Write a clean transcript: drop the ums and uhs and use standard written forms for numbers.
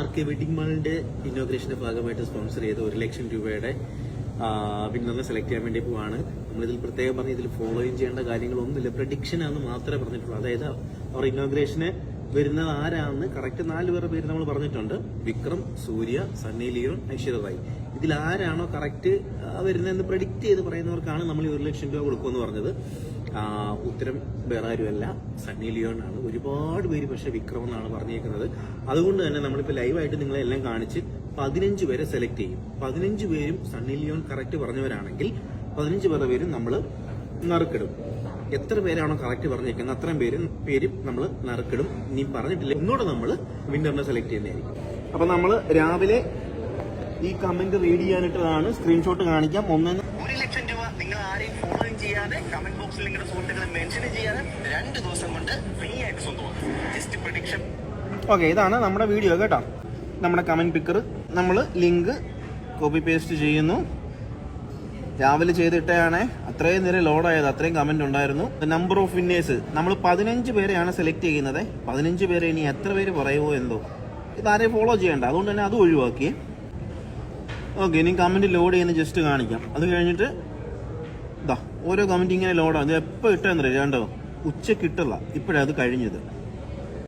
RK wedding മാളിന്റെ ഇനോഗ്രേഷന്റെ ഭാഗമായിട്ട് sponsor ചെയ്ത 1 ലക്ഷം രൂപയുടെ വിന്നറിനെ സെലക്ട് ചെയ്യാൻ വേണ്ടി പോവാണ്. നമ്മളിതിൽ പ്രത്യേകം പറഞ്ഞ് ഇതിൽ ഫോളോയും ചെയ്യേണ്ട കാര്യങ്ങളൊന്നുമില്ല, പ്രഡിക്ഷൻ ആണെന്ന് മാത്രമേ പറഞ്ഞിട്ടുള്ളൂ. അതായത് അവർ ഇനോഗ്രേഷന് വരുന്നത് ആരാണെന്ന് കറക്റ്റ് 4 പേരുടെ പേര് നമ്മൾ പറഞ്ഞിട്ടുണ്ട്. വിക്രം, സൂര്യ, സണ്ണി ലിയോൺ, ഐശ്വര്യ റായ്. ഇതിൽ ആരാണോ കറക്റ്റ് വരുന്നതെന്ന് പ്രഡിക്റ്റ് ചെയ്ത് പറയുന്നവർക്കാണ് നമ്മൾ 1 ലക്ഷം രൂപ കൊടുക്കുമെന്ന് പറഞ്ഞത്. ഉത്തരം വേറെ ആരുമല്ല, സണ്ണി ലിയോൺ ആണ്. ഒരുപാട് പേര് പക്ഷെ വിക്രം എന്നാണ് പറഞ്ഞേക്കുന്നത്. അതുകൊണ്ട് തന്നെ നമ്മളിപ്പോൾ ലൈവായിട്ട് നിങ്ങളെല്ലാം കാണിച്ച് 15 പേരെ സെലക്ട് ചെയ്യും. 15 പേരും സണ്ണി ലിയോൺ കറക്റ്റ് പറഞ്ഞവരാണെങ്കിൽ 15 പേരുടെ പേരും നമ്മൾ നറുക്കിടും. എത്ര പേരാണോ കറക്റ്റ് പറഞ്ഞേക്കുന്നത് അത്രയും പേരും നമ്മൾ നറുക്കിടും. ഇനി പറഞ്ഞിട്ടില്ല, ഒന്നുകൂടെ നമ്മൾ വിന്നറിനെ സെലക്ട് ചെയ്യുന്നതായിരിക്കും. അപ്പൊ നമ്മൾ രാവിലെ ഈ കമന്റ് റീഡ് ചെയ്യാനിട്ടതാണ്, സ്ക്രീൻഷോട്ട് കാണിക്കാം. 1 ലക്ഷം രൂപ നിങ്ങൾ ആരെയും ഫോളോയും ചെയ്യാതെ കമന്റ് ബോക്സിൽ നിങ്ങളുടെ സുഹൃത്തുക്കളെ മെൻഷൻ ചെയ്യാതെ 2 ദിവസം കൊണ്ട് ഫ്രീ ആയിട്ട് സ്വന്തമാക്കും. Just prediction. ഓക്കെ, ഇതാണ് നമ്മുടെ വീഡിയോ കേട്ടോ. നമ്മുടെ കമന്റ് പിക്കർ നമ്മൾ ലിങ്ക് കോപ്പി പേസ്റ്റ് ചെയ്യുന്നു. രാവിലെ ചെയ്തിട്ടാണ് അത്രയും നേരം ലോഡായത്, അത്രയും കമന്റ് ഉണ്ടായിരുന്നു. നമ്പർ ഓഫ് വിന്നേഴ്സ് നമ്മൾ 15 പേരെയാണ് സെലക്ട് ചെയ്യുന്നത്. 15 പേരെ ഇനി എത്ര പേര് പറയുമോ എന്തോ, ഇതാരെയും ഫോളോ ചെയ്യണ്ട, അതുകൊണ്ട് തന്നെ അത് ഒഴിവാക്കി. ഓക്കെ, ഇനി കമന്റ് ലോഡ് ചെയ്യുന്ന ജസ്റ്റ് കാണിക്കാം. അത് കഴിഞ്ഞിട്ട് ഇതാ ഓരോ കമന്റ് ഇങ്ങനെ ലോഡാണ്. ഇത് എപ്പോൾ ഇട്ടെന്നറിയാം, രണ്ടോ ഉച്ചക്ക് ഇട്ടല്ല, ഇപ്പോഴത് കഴിഞ്ഞത്.